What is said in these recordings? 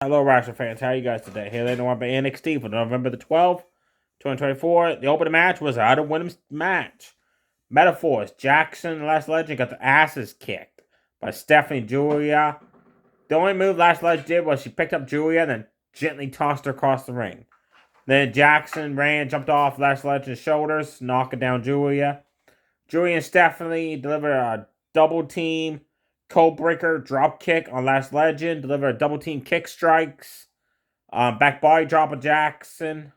Hello, Wrestling fans. How are you guys today? Here they know about NXT for November the 12th, 2024. The opening match was an Out of Women's match. Metaphors, Jackson, the Last Legend, got their asses kicked by Stephanie Julia. The only move Last Legend did was she picked up Julia and then gently tossed her across the ring. Then Jackson jumped off Last Legend's shoulders, knocking down Julia. Julia and Stephanie delivered a double team Codebreaker drop kick on Last Legend, delivered a double team kick strikes. Back body drop of Jackson.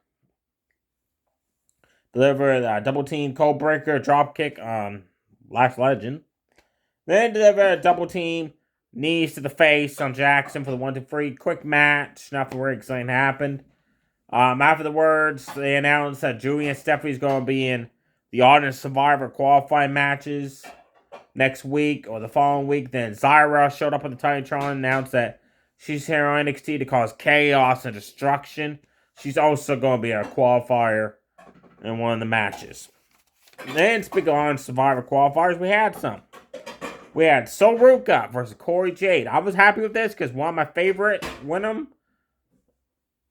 Delivered a double team Codebreaker drop kick on Last Legend. Then delivered a double team knees to the face on Jackson for the 1-2-3. Quick match. Nothing really exciting happened. After the words, they announced that Julia and Stephanie's going to be in the Audience Survivor qualifying matches next week or the following week. Then Zyra showed up on the Titantron and announced that she's here on NXT to cause chaos and destruction. She's also going to be a qualifier in one of the matches. Then, speaking on Survivor qualifiers, we had some. We had Soruka versus Corey Jade. I was happy with this because one of my favorite win them.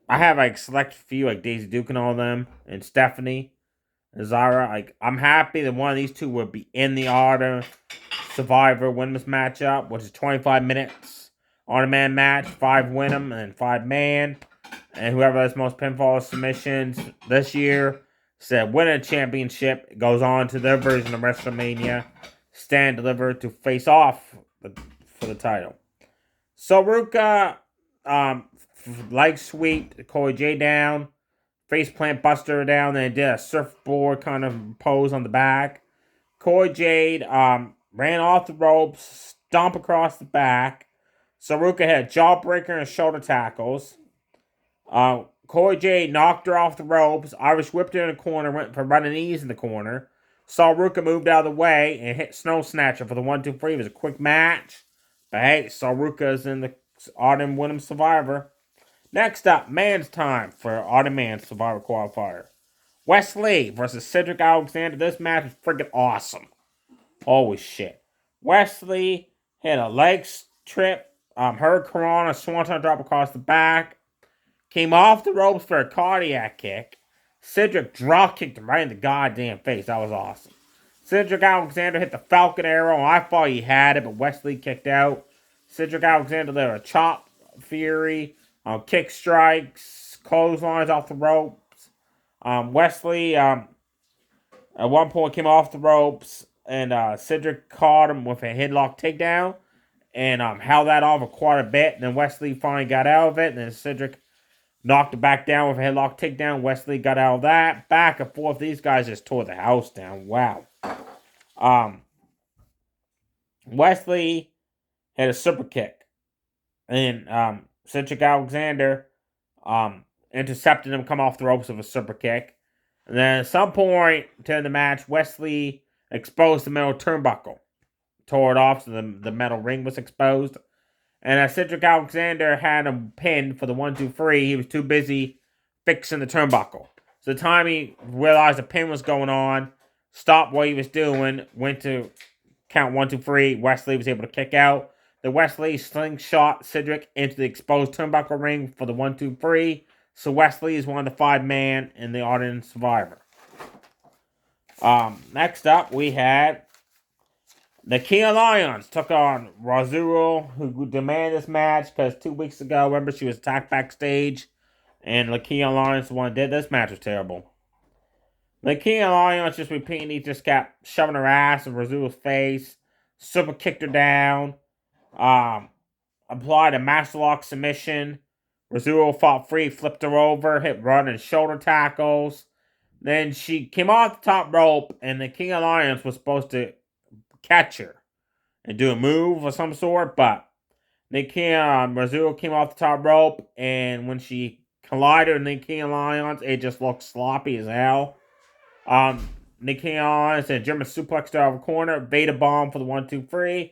I have like select few like Daisy Duke and all of them, and Stephanie and Zyra. Like I'm happy that one of these two would be in the order Survivor Women's matchup, which is 25 minutes on a man match, 5 win them and 5 man. And whoever has most pinfall submissions this year said win a championship goes on to their version of WrestleMania, stand delivered to face off for the title. Soruka, leg sweep, Corey J down, faceplant buster down, then did a surfboard kind of pose on the back. Corey Jade ran off the ropes, stomp across the back. Soruka had a jawbreaker and shoulder tackles. Corey Jade knocked her off the ropes. Irish whipped her in the corner, went for running knees in the corner. Soruka moved out of the way and hit Snow Snatcher for the 1-2-3. It was a quick match. But hey, Soruka's in the Autumn Winham Survivor. Next up, man's time for Autumn Man Survivor Qualifier. Wes Lee versus Cedric Alexander. This match is freaking awesome. Holy shit. Wes Lee hit a leg trip. Hurricanrana, a swanton drop across the back. Came off the ropes for a cardiac kick. Cedric drop kicked him right in the goddamn face. That was awesome. Cedric Alexander hit the Falcon Arrow. I thought he had it, but Wes Lee kicked out. Cedric Alexander did a chop fury, kick strikes, clotheslines off the ropes. Wes Lee, at one point came off the ropes, and Cedric caught him with a headlock takedown and held that off for quite a bit. And then Wes Lee finally got out of it, and then Cedric knocked it back down with a headlock takedown. Wes Lee got out of that. Back and forth. These guys just tore the house down. Wow. Wes Lee had a super kick. And Cedric Alexander intercepted him, come off the ropes with a super kick. And then at some point during the match, Wes Lee exposed the metal turnbuckle. Tore it off so the metal ring was exposed. And as Cedric Alexander had him pinned for the 1-2-3, he was too busy fixing the turnbuckle. So the time he realized the pin was going on, stopped what he was doing, went to count 1-2-3. Wes Lee was able to kick out. The Wes Lee slingshot Cedric into the exposed turnbuckle ring for the 1-2-3. So Wes Lee is one of the 5 man in the Audience Survivor. Next up, we had the King of Lions took on Razuro, who demanded this match because 2 weeks ago, remember, she was attacked backstage, and the King of Lions the one who did. This match was terrible. The King of Lions just repeatedly just kept shoving her ass in Razuro's face, super kicked her down, applied a master lock submission. Razuro fought free, flipped her over, hit run and shoulder tackles. Then she came off the top rope, and the King of Lions was supposed to catch her and do a move of some sort, but Razuro came off the top rope, and when she collided with the King of Lions, it just looked sloppy as hell. The King of Lions and German suplex out of the corner, Veda bomb for the 1-2-3.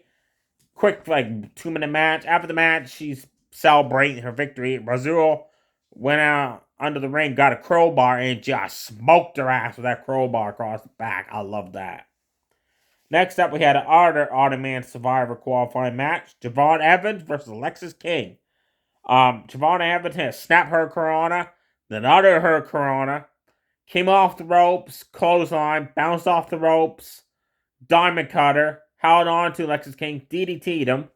Quick, 2-minute match. After the match, she's celebrating her victory. Razuro went out under the ring, got a crowbar, and just smoked her ass with that crowbar across the back. I love that. Next up, we had an Autumn Man Survivor qualifying match. Javon Evans versus Alexis King. Javon Evans had snapped her Corona, then uttered her Corona, came off the ropes, clothesline, bounced off the ropes, diamond cutter, held on to Alexis King, DDT'd him,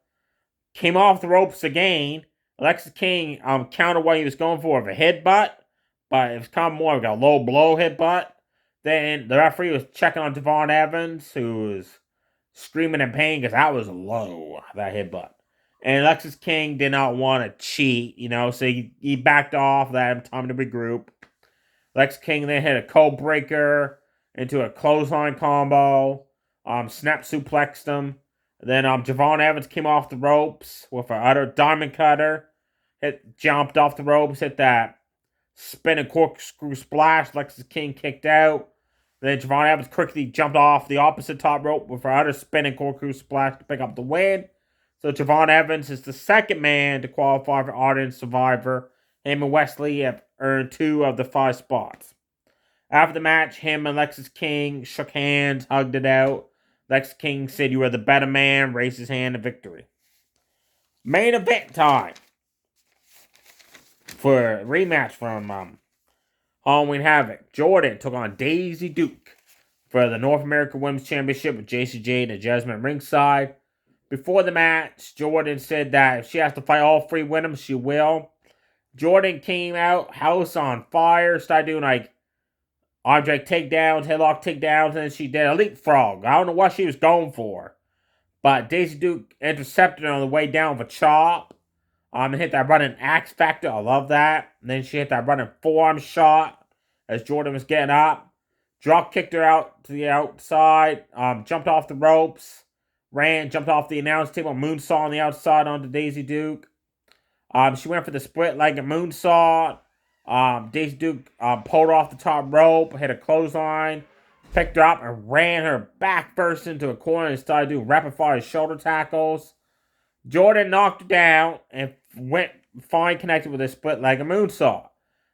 came off the ropes again. Alexis King countered what he was going for with a headbutt, but it was kind of more like a low blow headbutt. Then the referee was checking on Javon Evans, who was screaming in pain because that was low, that headbutt. And Alexis King did not want to cheat, so he backed off, let him time to regroup. Lex King then hit a code breaker into a clothesline combo, snap suplexed him. Then Javon Evans came off the ropes with an utter diamond cutter, jumped off the ropes, hit that spinning corkscrew splash. Lexis King kicked out. Then Javon Evans quickly jumped off the opposite top rope with an utter spinning corkscrew splash to pick up the win. So Javon Evans is the second man to qualify for Audience Survivor. Him and Wesley have earned 2 of the 5 spots. After the match, him and Lexis King shook hands, hugged it out. Lexis King said, "You are the better man," raised his hand in victory. Main event time for a rematch from Halloween Havoc. Jordan took on Daisy Duke for the North American Women's Championship with Jacy Jayne and Jasmine ringside. Before the match, Jordan said that if she has to fight all 3 winners, she will. Jordan came out, house on fire, started doing like object takedowns, headlock takedowns, and she did a leapfrog. I don't know what she was going for. But Daisy Duke intercepted her on the way down with a chop. And hit that running Axe Factor. I love that. And then she hit that running forearm shot as Jordan was getting up. Drop kicked her out to the outside. Jumped off the ropes. Jumped off the announce table. Moonsault on the outside onto Daisy Duke. She went for the split-legged moonsault. Daisy Duke pulled her off the top rope, hit a clothesline, picked her up, and ran her back first into a corner and started doing rapid-fire shoulder tackles. Jordan knocked her down and went fine connected with a split-legged moonsault.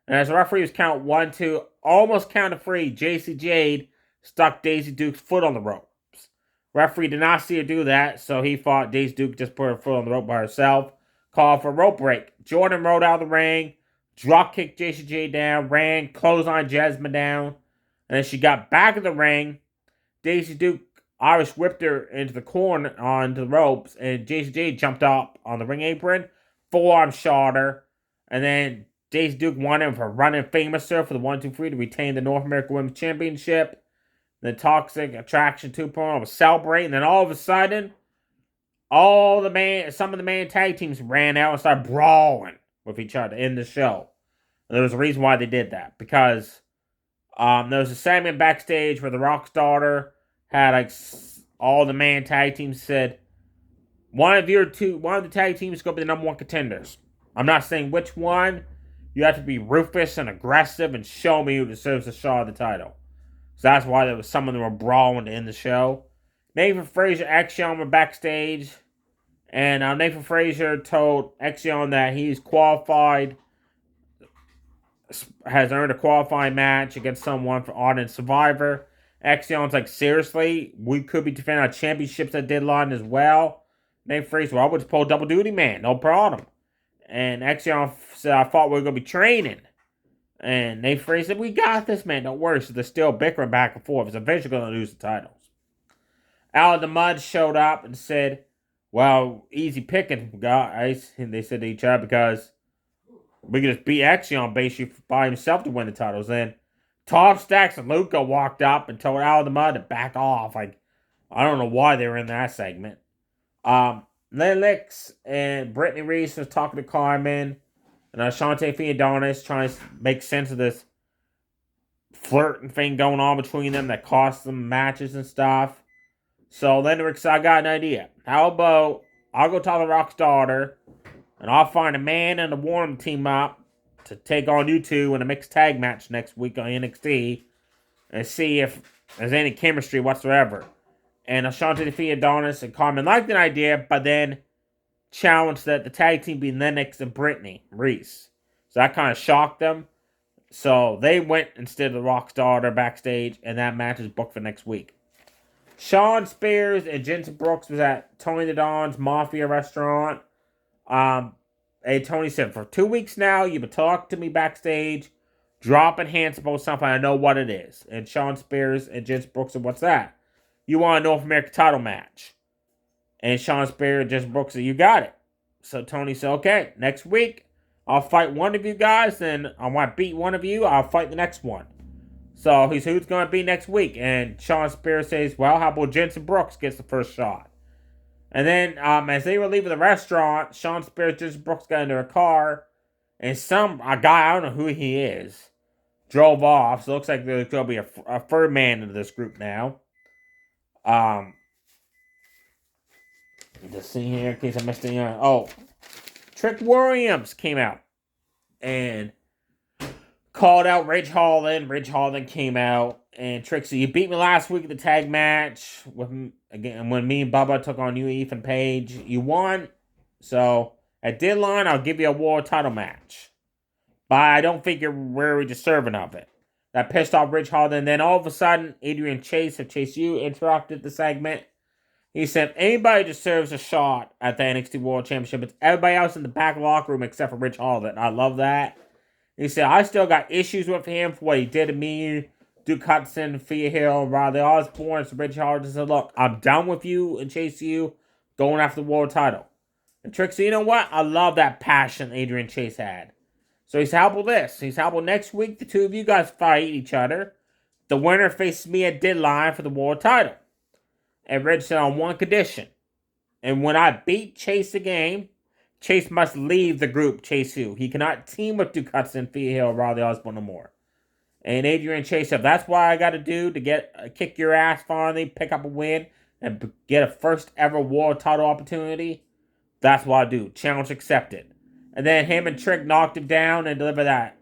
And as the referee was count 1, 2, almost counted free, Jacy Jayne stuck Daisy Duke's foot on the ropes. Referee did not see her do that, so he thought Daisy Duke just put her foot on the rope by herself. Called for a rope break. Jordan rode out of the ring, drop kicked Jacy Jayne down, ran, clothesline Jasmine down, and then she got back in the ring. Daisy Duke Irish whipped her into the corner onto the ropes, and Jacy Jayne jumped up on the ring apron, forearm shot her, and then Daisy Duke won him for running Famouser for the 1-2-3 to retain the North American Women's Championship. The Toxic Attraction 2.0 was celebrating, and then all of a sudden, some of the main tag teams ran out and started brawling with each other in the show. And there was a reason why they did that, because there was a segment backstage where the Rock's daughter had like all the main tag teams said, one of the tag teams is going to be the number 1 contenders. I'm not saying which one. You have to be ruthless and aggressive and show me who deserves a shot at the title. So that's why there was some of them were brawling in the show. Nathan Frazier, Axiom were backstage, and Nathan Frazier told Axiom that he's qualified, has earned a qualifying match against someone for Audience Survivor. Axiom's like, seriously? We could be defending our championships at deadline as well. Nathan Frazier, well, I would just pull double duty, man. No problem. And Axiom said, I thought we were going to be training. And Nathan Frazier said, we got this, man. Don't worry. So they're still bickering back and forth. It's eventually going to lose the titles. Out of the Mud showed up and said, well, easy picking, guys. And they said to each other, because we could just beat Axiom basically by himself to win the titles. Then Tom Stacks and Luca walked up and told Out of the Mud to back off. Like, I don't know why they were in that segment. Lennox and Brittany Reese was talking to Carmen. And Ashante Theodonis trying to make sense of this flirting thing going on between them that cost them matches and stuff. So Lennox said, I got an idea. How about I'll go talk to Rock's daughter, and I'll find a man and a woman team up to take on you two in a mixed tag match next week on NXT and see if there's any chemistry whatsoever. And Ashante Theodonis and Carmen liked an idea, but then challenged that the tag team be Lennox and Brittany Reese. So that kind of shocked them. So they went instead of the Rock's daughter backstage, and that match is booked for next week. Shawn Spears and Jensen Brooks was at Tony the Don's Mafia restaurant. Hey, Tony said, for 2 weeks now, you've been talking to me backstage, dropping hints about something. I know what it is. And Shawn Spears and Jens Brooks said, what's that? You want a North American title match. And Shawn Spears and Jens Brooks said, you got it. So Tony said, okay, next week, I'll fight one of you guys, and I want to beat one of you, I'll fight the next one. So he said, who's going to be next week? And Shawn Spears says, well, how about Jensen Brooks gets the first shot? And then as they were leaving the restaurant, Shawn Spears and Jensen Brooks got into a car, and a guy, I don't know who he is, drove off. So it looks like there's going to be a third man into this group now. Just see here in case I missed anything. Oh, Trick Williams came out and called out Ridge Holland. Ridge Holland came out and Trixie, you beat me last week at the tag match with again when me and Bubba took on you, Ethan Page. You won, so at deadline I'll give you a world title match, but I don't think you're really deserving of it. That pissed off Ridge Holland. And then all of a sudden, Adrian Chase of Chase U interrupted the segment. He said, anybody deserves a shot at the NXT World Championship. It's everybody else in the back locker room except for Ridge Holland. I love that. He said, I still got issues with him for what he did to me, Duke Hudson, Thea Hill, Riley Osborne. So Ridge Holland said, look, I'm done with you and Chase U going after the world title. And Trixie, you know what? I love that passion Adrian Chase had. So he said, how about this? He said, how about next week the two of you guys fight each other? The winner faces me at deadline for the world title. And Ridge said on one condition. And when I beat Chase again, Chase must leave the group Chase U. He cannot team with Duke Hudson, Thea Hill, Riley Osborne no more. And Adrian Chase said, that's what I got to do to get kick your ass finally, pick up a win, and get a first ever world title opportunity. That's what I do. Challenge accepted. And then him and Trick knocked him down and delivered that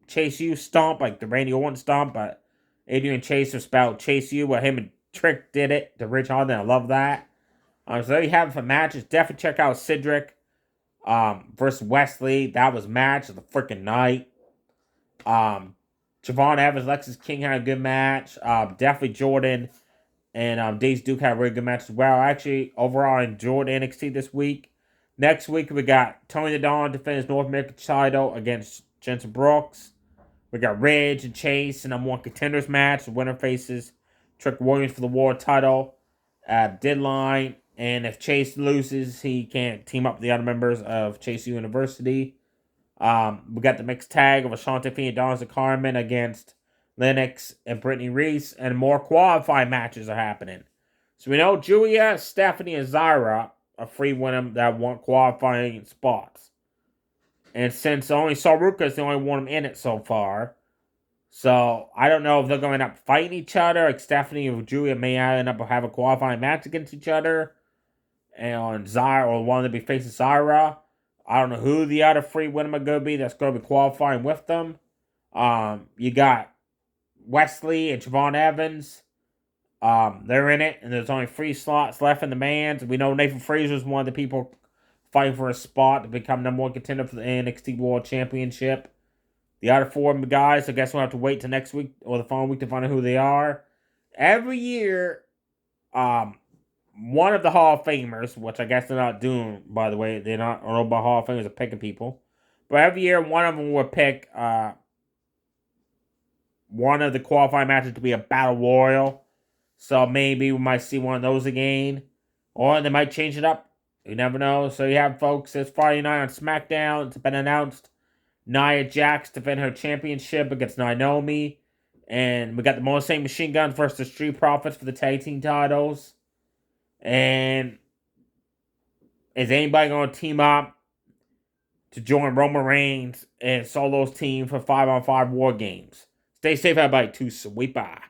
Chase U stomp, like the Randy Orton stomp, but Adrian Chase was spelled Chase U, but him and Trick did it to Ridge Holland. I love that. So there you have it for matches. Definitely check out Cedric versus Wesley. That was match of the freaking night. Javon Evans, Lexis King had a good match. Definitely Jordan and Daze Duke had a really good match as well. Actually, overall, I enjoyed NXT this week. Next week, we got Tony the Dawn defend his North American title against Jensen Brooks. We got Ridge and Chase in a more contenders match. The winner faces Trick Williams for the world title at deadline. And if Chase loses, he can't team up with the other members of Chase U University. We got the mixed tag of Ashante Fee and Donza Carmen against Lennox and Brittany Reese. And more qualifying matches are happening. So we know Julia, Stephanie, and Zyra are free women that want qualifying spots. And since only Saruka is the only one in it so far, so I don't know if they're going to end up fighting each other. Like Stephanie or Julia may end up having a qualifying match against each other. And Zyra, or one of them be facing Zyra. I don't know who the other free women are going to be that's going to be qualifying with them. You got Wesley and Javon Evans. They're in it, and there's only 3 slots left in the man's. We know Nathan Fraser is one of the people fighting for a spot to become number 1 contender for the NXT World Championship. The other 4 guys, I guess we'll have to wait till next week or the following week to find out who they are. Every year, one of the Hall of Famers, which I guess they're not doing, by the way, they're not all about Hall of Famers are picking people. But every year, one of them will pick one of the qualifying matches to be a Battle Royal. So maybe we might see one of those again. Or they might change it up. You never know. So you have, folks, this Friday night on SmackDown. It's been announced. Nia Jax defend her championship against Naomi. And we got the Motor City Machine Guns versus the Street Profits for the tag team titles. And is anybody going to team up to join Roman Reigns and Solo's team for 5-on-5 War Games? Stay safe, everybody. Too sweet. Bye.